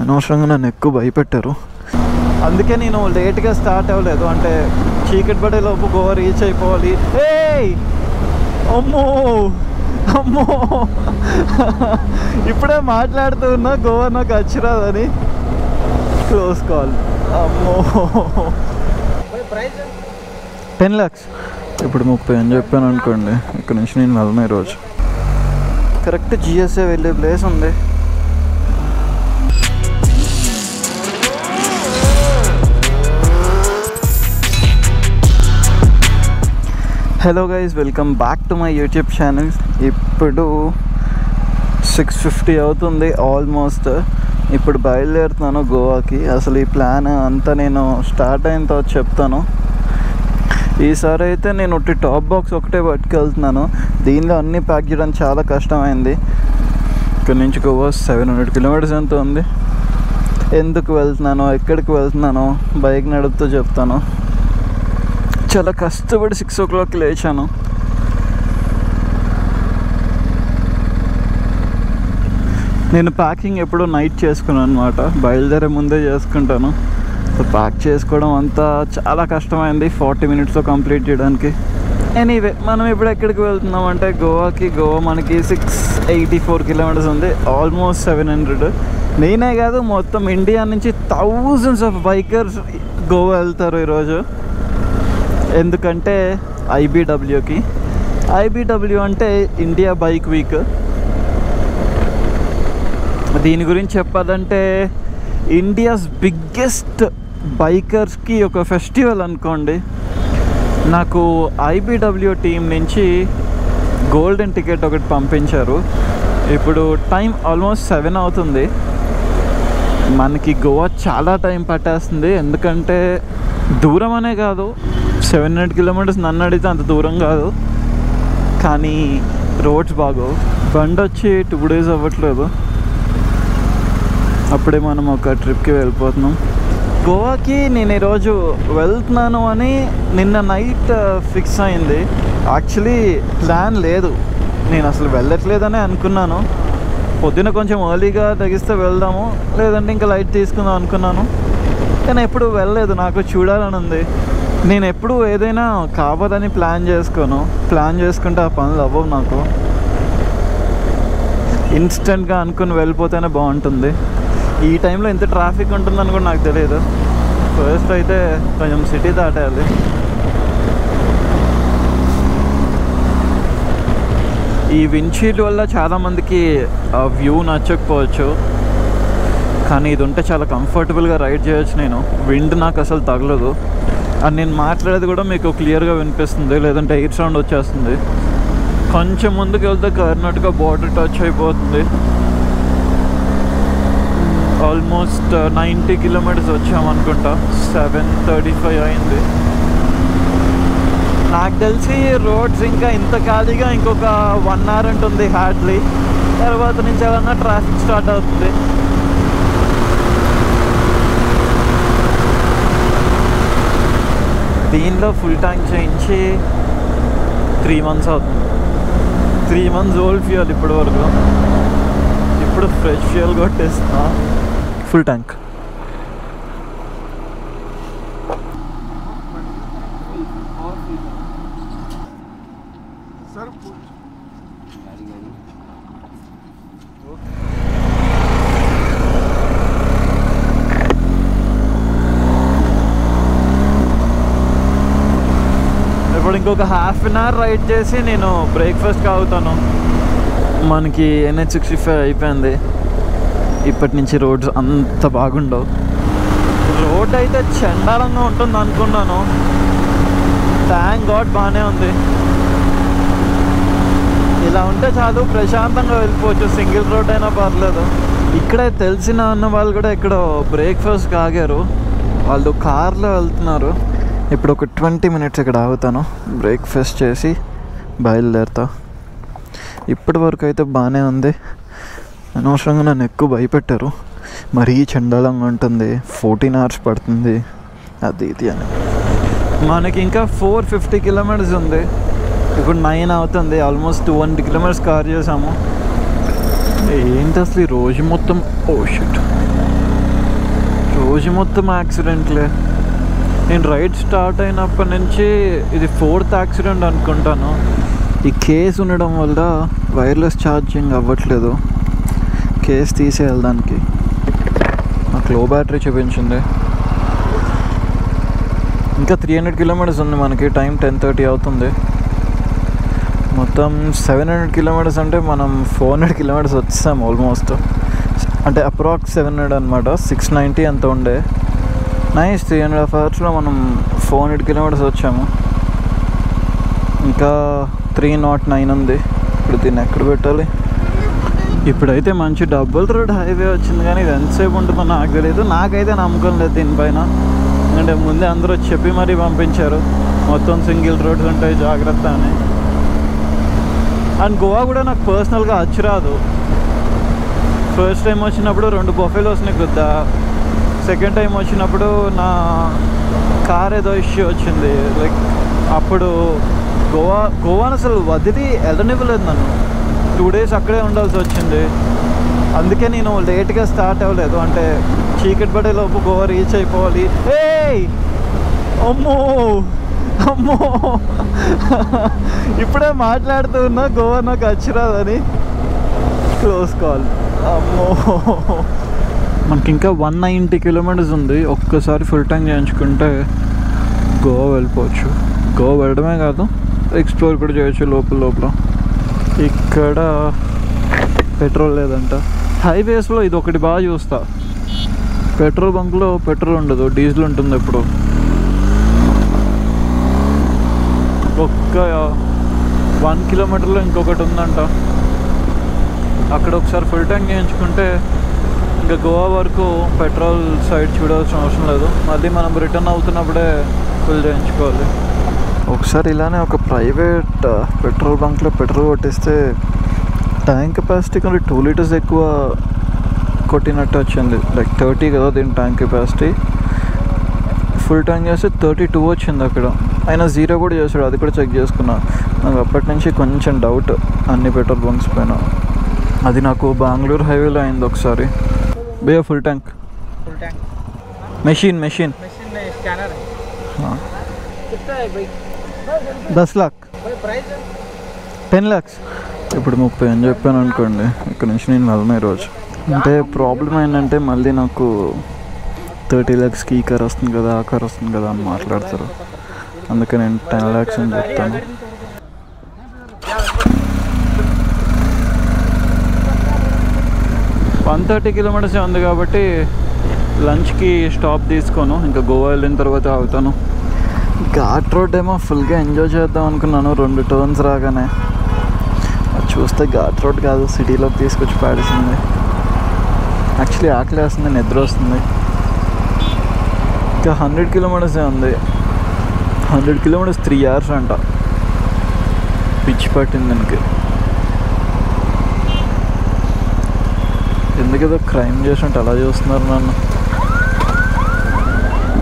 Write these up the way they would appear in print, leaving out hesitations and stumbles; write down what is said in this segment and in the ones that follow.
అనవసరంగా నన్ను ఎక్కువ భయపెట్టారు. అందుకే నేను లేట్గా స్టార్ట్ అవ్వలేదు. అంటే చీకటి పడేలోపు గోవా రీచ్ అయిపోవాలి. అమ్మో అమ్మో ఇప్పుడే మాట్లాడుతూ ఉన్నా గోవా నాకు వచ్చిరాదని. Close call. అమ్మో 10 lakhs. ఇప్పుడు 30 అని చెప్పాను అనుకోండి. ఇక్కడ నుంచి నేను వెళ్ళను ఈరోజు. కరెక్ట్ జిఎస్ఏ వెళ్ళే ప్లేస్ ఉంది. Hello guys, welcome back to my YouTube channel. ఇప్పుడు 6:50 అవుతుంది ఆల్మోస్ట్. ఇప్పుడు బయలుదేరుతున్నాను గోవాకి. అసలు ఈ ప్లాన్ అంతా నేను స్టార్ట్ అయిన తర్వాత చెప్తాను. ఈసారి అయితే నేను టాప్ బాక్స్ ఒకటే పట్టుకెళ్తున్నాను. దీనిలో అన్నీ ప్యాక్ చేయడం చాలా కష్టమైంది. ఇక్కడ నుంచి గోవా 700 kilometers ఎంత ఉంది. ఎందుకు వెళ్తున్నానో, ఎక్కడికి వెళ్తున్నానో బైక్ నడుపుతూ చెప్తాను. చాలా కష్టపడి 6 o'clock లేచాను. నేను ప్యాకింగ్ ఎప్పుడో నైట్ చేసుకున్నాను అనమాట. బయలుదేరే ముందే చేసుకుంటాను. ప్యాక్ చేసుకోవడం అంతా చాలా కష్టమైంది 40 minutesలో కంప్లీట్ చేయడానికి. ఎనీవే, మనం ఇప్పుడు ఎక్కడికి వెళ్తున్నాం అంటే గోవాకి. గోవా మనకి 684 kilometers ఉంది, ఆల్మోస్ట్ 700. నేనే కాదు, మొత్తం ఇండియా నుంచి thousands of బైకర్స్ గోవా వెళ్తారు ఈరోజు. ఎందుకంటే ఐబీడబ్ల్యూకి. ఐబీడబ్ల్యూ అంటే ఇండియా బైక్ వీక్. దీని గురించి చెప్పాలంటే ఇండియాస్ బిగ్గెస్ట్ బైకర్స్కి ఒక ఫెస్టివల్ అనుకోండి. నాకు ఐబీడబ్ల్యూ టీం నుంచి గోల్డెన్ టికెట్ ఒకటి పంపించారు. ఇప్పుడు టైం ఆల్మోస్ట్ 7 అవుతుంది. మనకి గోవా చాలా టైం పట్టేస్తుంది. ఎందుకంటే దూరం అనే కాదు, 700 kilometers నన్ను అడిగితే అంత దూరం కాదు. కానీ రోడ్స్ బాగోవు. బండి వచ్చి 2 days అవ్వట్లేదు. అప్పుడే మనం ఒక ట్రిప్కి వెళ్ళిపోతున్నాం. గోవాకి నేను ఈరోజు వెళ్తున్నాను అని నిన్న నైట్ ఫిక్స్ అయింది. యాక్చువల్లీ ప్లాన్ లేదు, నేను అసలు వెళ్ళట్లేదనే అనుకున్నాను. పొద్దున కొంచెం ఎర్లీగా తెగిస్తే వెళ్దాము, లేదంటే ఇంకా లైట్ తీసుకుందాం అనుకున్నాను. కానీ ఎప్పుడు వెళ్ళలేదు. నాకు చూడాలని ఉంది. నేను ఎప్పుడు ఏదైనా కావాలని ప్లాన్ చేసుకోను. ప్లాన్ చేసుకుంటే ఆ పనులు అవ్వవు నాకు. ఇన్స్టెంట్గా అనుకుని వెళ్ళిపోతేనే బాగుంటుంది. ఈ టైంలో ఎంత ట్రాఫిక్ ఉంటుందని కూడా నాకు తెలియదు. ఫస్ట్ అయితే కొంచెం సిటీ దాటేయాలి. ఈ విండ్షీల్డ్ వల్ల చాలామందికి ఆ వ్యూ నచ్చకపోవచ్చు, కానీ ఇది ఉంటే చాలా కంఫర్టబుల్గా రైడ్ చేయొచ్చు. నేను విండ్ నాకు అసలు తగలదు. అండ్ నేను మాట్లాడేది కూడా మీకు క్లియర్గా వినిపిస్తుంది, లేదంటే ఎయిర్ సౌండ్ వచ్చేస్తుంది. కొంచెం ముందుకు వెళ్తే కర్ణాటక బార్డర్ టచ్ అయిపోతుంది. Almost 90 kilometers వచ్చామనుకుంటా. 7:35 అయింది. నాకు తెలిసి రోడ్స్ ఇంకా ఇంత ఖాళీగా ఇంకొక 1 hour ఉంటుంది హార్డ్లీ. తర్వాత నుంచి ఏమన్నా ట్రాఫిక్ స్టార్ట్ అవుతుంది. దీనిలో ఫుల్ ట్యాంక్ చేయించి 3 months అవుతుంది. 3 months ఓల్డ్ ఫ్యూయల్ ఇప్పటి వరకు. ఇప్పుడు ఫ్రెష్ ఫ్యూయల్ కొట్టేస్తున్నా. Full tank. ఇప్పుడు ఇంకొక ½ an hour రైడ్ చేసి నేను బ్రేక్ఫాస్ట్కి ఆగుతాను. మనకి NH65 అయిపోయింది. ఇప్పటి నుంచి రోడ్స్ అంత బాగుండవు. రోడ్ అయితే చండాలంగా ఉంటుంది అనుకున్నాను. థ్యాంక్ గాడ్ బాగానే ఉంది. ఇలా ఉంటే చాలు, ప్రశాంతంగా వెళ్ళిపోవచ్చు. సింగిల్ రోడ్ అయినా పర్లేదు. ఇక్కడే తెలిసిన ఉన్న వాళ్ళు కూడా ఇక్కడ బ్రేక్ఫాస్ట్కి ఆగారు. వాళ్ళు కార్లో వెళ్తున్నారు. ఇప్పుడు ఒక 20 minutes ఇక్కడ ఆగుతాను. బ్రేక్ఫాస్ట్ చేసి బయలుదేరుతా. ఇప్పటి వరకు అయితే బాగానే ఉంది. అనవసరంగా నన్ను ఎక్కువ భయపెట్టారు. మరీ చండాలంగా ఉంటుంది, 14 hours పడుతుంది, అది ఇది అని. మనకి ఇంకా 450 kilometers ఉంది. ఇప్పుడు 9 అవుతుంది. ఆల్మోస్ట్ 200 kilometers కార్ చేసాము. ఏంటి అసలు ఈ రోజు మొత్తం ఓ షిట్ రోజు మొత్తం యాక్సిడెంట్లే. నేను రైడ్ స్టార్ట్ అయినప్పటి నుంచి ఇది 4th యాక్సిడెంట్ అనుకుంటాను. ఈ కేస్ ఉండడం వల్ల వైర్లెస్ ఛార్జింగ్ అవ్వట్లేదు. కేస్ తీసేయాలి దానికి. నాకు లో బ్యాటరీ చూపించింది. ఇంకా 300 కిలోమీటర్స్ ఉంది మనకి. టైం 10:30 అవుతుంది. మొత్తం 700 కిలోమీటర్స్ అంటే మనం 400 కిలోమీటర్స్ వచ్చేసాం ఆల్మోస్ట్. అంటే అప్రాక్స్ 700 అనమాట. 690 అంత ఉండే. నైస్. 3.5 అవర్స్లో మనం 400 కిలోమీటర్స్ వచ్చాము. ఇంకా 309 ఉంది. ఇప్పుడు దీన్ని ఎక్కడ పెట్టాలి? ఇప్పుడైతే మంచి డబుల్ రోడ్ హైవే వచ్చింది, కానీ ఇది ఎంతసేపు ఉంటుందో నాకు తెలియదు. నాకైతే నమ్మకం లేదు దీనిపైన. ఎందుకంటే ముందే అందరూ చెప్పి మరీ పంపించారు మొత్తం సింగిల్ రోడ్స్ ఉంటాయి జాగ్రత్త అని. అండ్ గోవా కూడా నాకు పర్సనల్గా అచ్చిరాదు. ఫస్ట్ టైం వచ్చినప్పుడు 2 బఫెలోస్ని గుద్దా. సెకండ్ టైం వచ్చినప్పుడు నా కార్ ఏదో ఇష్యూ వచ్చింది. లైక్ అప్పుడు గోవాను అసలు వదిలి వెళ్ళనివ్వలేదు నన్ను. 2 days అక్కడే ఉండాల్సి వచ్చింది. అందుకే నేను లేట్గా స్టార్ట్ అవ్వలేదు. అంటే చీకటి పడేలోపు గోవా రీచ్ అయిపోవాలి. అమ్మో అమ్మో ఇప్పుడే మాట్లాడుతూ ఉన్నా గోవా నాకు వచ్చిరాదని. Close call. అమ్మో మనకి ఇంకా 190 కిలోమీటర్స్ ఉంది. ఒక్కసారి ఫుల్ ట్యాంక్ చేయించుకుంటే గోవా వెళ్ళిపోవచ్చు. గోవా వెళ్ళడమే కాదు, ఎక్స్ప్లోర్ కూడా చేయొచ్చు లోపల. ఇక్కడ పెట్రోల్ లేదంట. హైవేస్లో ఇది ఒకటి బాగా చూస్తా, పెట్రోల్ బంక్లో పెట్రోల్ ఉండదు, డీజిల్ ఉంటుంది ఎప్పుడు. ఒక్క 1 కిలోమీటర్లో ఇంకొకటి ఉందంట. అక్కడ ఒకసారి ఫుల్ ట్యాంక్ చేయించుకుంటే ఇంకా గోవా వరకు పెట్రోల్ సైడ్ చూడాల్సిన అవసరం లేదు. మళ్ళీ మనం రిటర్న్ అవుతున్నప్పుడే ఫుల్ చేయించుకోవాలి. ఒకసారి ఇలానే ఒక ప్రైవేట్ పెట్రోల్ బంక్లో పెట్రోల్ కొట్టిస్తే ట్యాంక్ కెపాసిటీ కంటే 2 liters ఎక్కువ కొట్టినట్టు వచ్చింది. లైక్ 30 కదా దీని ట్యాంక్ కెపాసిటీ. ఫుల్ ట్యాంక్ చేస్తే 32 వచ్చింది అక్కడ. అయినా 0 కూడా చేశాడు, అది కూడా చెక్ చేసుకున్నా. నాకు అప్పటి నుంచి కొంచెం డౌట్ అన్ని పెట్రోల్ బంక్స్ పైన. అది నాకు బెంగళూరు హైవేలో అయింది ఒకసారి. భయ్యా full tank machine 10 lakh 10 lakhs. ఇప్పుడు 30 అని చెప్పాను అనుకోండి. ఇక్కడ నుంచి నేను వెళ్ళను ఈరోజు. అంటే ప్రాబ్లం ఏంటంటే మళ్ళీ నాకు 30 lakhsకి ఈ కార్ వస్తుంది కదా, ఆ కార్ వస్తుంది కదా అని మాట్లాడతారు. అందుకే నేను 10 lakhs అని చెప్తాను. $130 kilometers ఉంది కాబట్టి లంచ్కి స్టాప్ తీసుకోను. ఇంకా గోవా వెళ్ళిన తర్వాత ఆగుతాను. ఘాట్ రోడ్ ఏమో ఫుల్గా ఎంజాయ్ చేద్దాం అనుకున్నాను 2 turns రాగానే. చూస్తే ఘాట్ రోడ్ కాదు, సిటీలోకి తీసుకొచ్చి పాడేసింది. యాక్చువల్లీ ఆకలి వేస్తుంది, నిద్ర వస్తుంది. ఇంకా 100 kilometers ఉంది. 100 kilometers 3 hours అంట. పిచ్చి పట్టింది దానికి. ఎందుకేదో క్రైమ్ చేసినట్టు అలా చూస్తున్నారు నన్ను.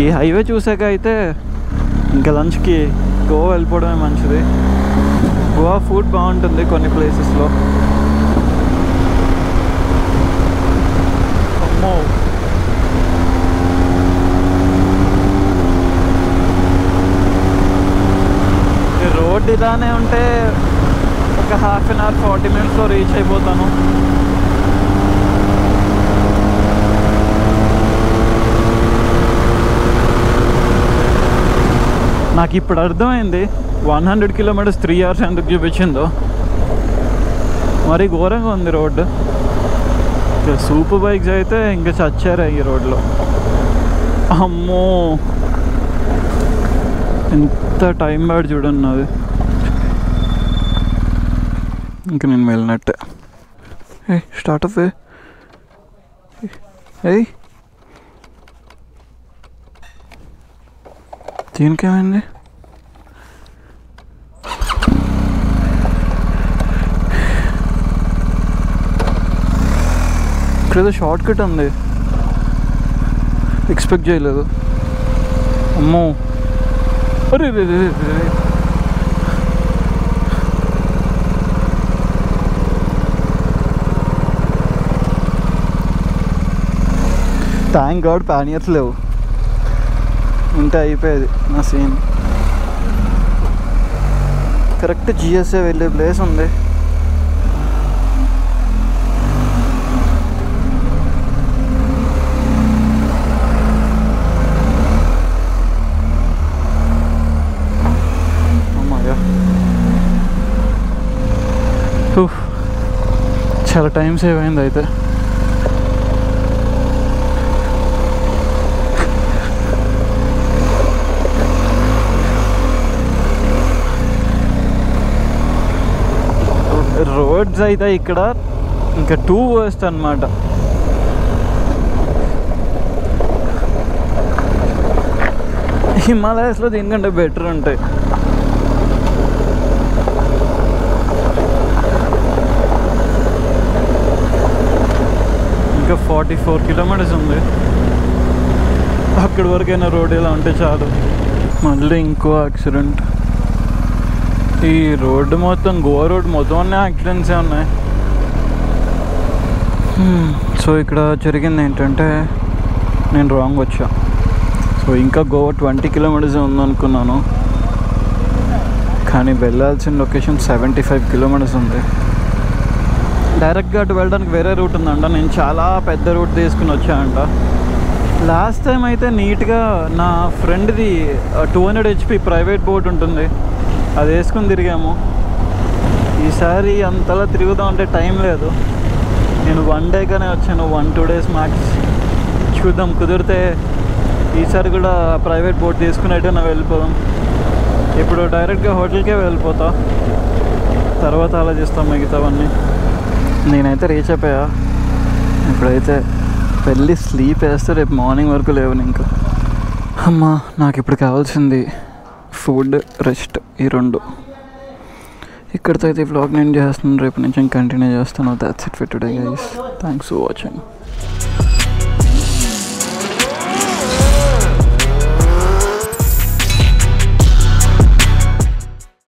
ఈ హైవే చూసాక అయితే ఇంకా లంచ్కి గోవా వెళ్ళిపోవడమే మంచిది. గోవా ఫుడ్ బాగుంటుంది కొన్ని ప్లేసెస్లో. అమ్మో ఈ రోడ్ ఇలానే ఉంటే ఒక 1/2 hour 40 minutesలో రీచ్ అయిపోతాను. నాకు ఇప్పుడు అర్థమైంది 100 kilometers 3 hours ఎందుకు చూపించిందో. మరి ఘోరంగా ఉంది రోడ్డు. సూపర్ బైక్స్ అయితే ఇంకా చచ్చారు ఈ రోడ్లో. అమ్మో ఎంత టైం బ్యాడ్ చూడండి అది. ఇంకా నేను వెళ్ళినట్టే. Start up దీనికేమైంది? ఇక్కడేదో షార్ట్ కట్ ఉంది, ఎక్స్పెక్ట్ చేయలేదు. అమ్మో అరే రే రే రే. థ్యాంక్ గాడ్ ప్యానియర్స్ లేవు, ఉంటే అయిపోయేది నా సీన్. కరెక్ట్ జిఎస్ఏ వెళ్ళే ప్లేస్ ఉంది. చాలా టైం సేవ్ అయింది అయితే. రోడ్స్ అయితే ఇక్కడ ఇంకా టూ వర్స్ట్ అన్నమాట. హిమాలయాస్లో దీనికంటే బెటర్ ఉంటాయి. ఇంకా 44 కిలోమీటర్స్ ఉంది, అక్కడి వరకైనా రోడ్ ఇలా ఉంటే చాలు. మళ్ళీ ఇంకో యాక్సిడెంట్. ఈ రోడ్డు మొత్తం, గోవా రోడ్ మొత్తం అన్నీ యాక్సిడెంట్సే ఉన్నాయి. సో ఇక్కడ జరిగింది ఏంటంటే నేను రాంగ్ వచ్చా. సో ఇంకా గోవా 20 కిలోమీటర్స్ ఉందనుకున్నాను, కానీ వెళ్ళాల్సిన లొకేషన్ 75 కిలోమీటర్స్ ఉంది. డైరెక్ట్గా అటు వెళ్ళడానికి వేరే రూట్ ఉందంట. నేను చాలా పెద్ద రూట్ తీసుకుని వచ్చానంట. లాస్ట్ టైం అయితే నీట్గా నా ఫ్రెండ్ది 200 HP ప్రైవేట్ బోట్ ఉంటుంది, అది వేసుకుని తిరిగాము. ఈసారి అంతలా తిరుగుదాం అంటే టైం లేదు. నేను 1 డేగానే వచ్చాను, 1-2 డేస్ మ్యాక్స్. చూద్దాం, కుదిరితే ఈసారి కూడా ప్రైవేట్ బోట్ తీసుకునేటైనా వెళ్ళిపోదాం. ఇప్పుడు డైరెక్ట్గా హోటల్కే వెళ్ళిపోతా, తర్వాత ఆలోచిస్తాం మిగతావన్నీ. నేనైతే రీచ్ అయిపోయా. ఇప్పుడైతే వెళ్ళి స్లీప్ వేస్తే రేపు మార్నింగ్ వరకు లేవను ఇంకా. అమ్మా, నాకు ఇప్పుడు కావాల్సింది ఫుడ్, రెస్ట్, ఈ రెండు. ఇక్కడితో అయితే ఈ వ్లాగ్ నేను చేస్తున్నాను. రేపు నుంచి కంటిన్యూ చేస్తాను. That's it for today guys. Thanks for watching.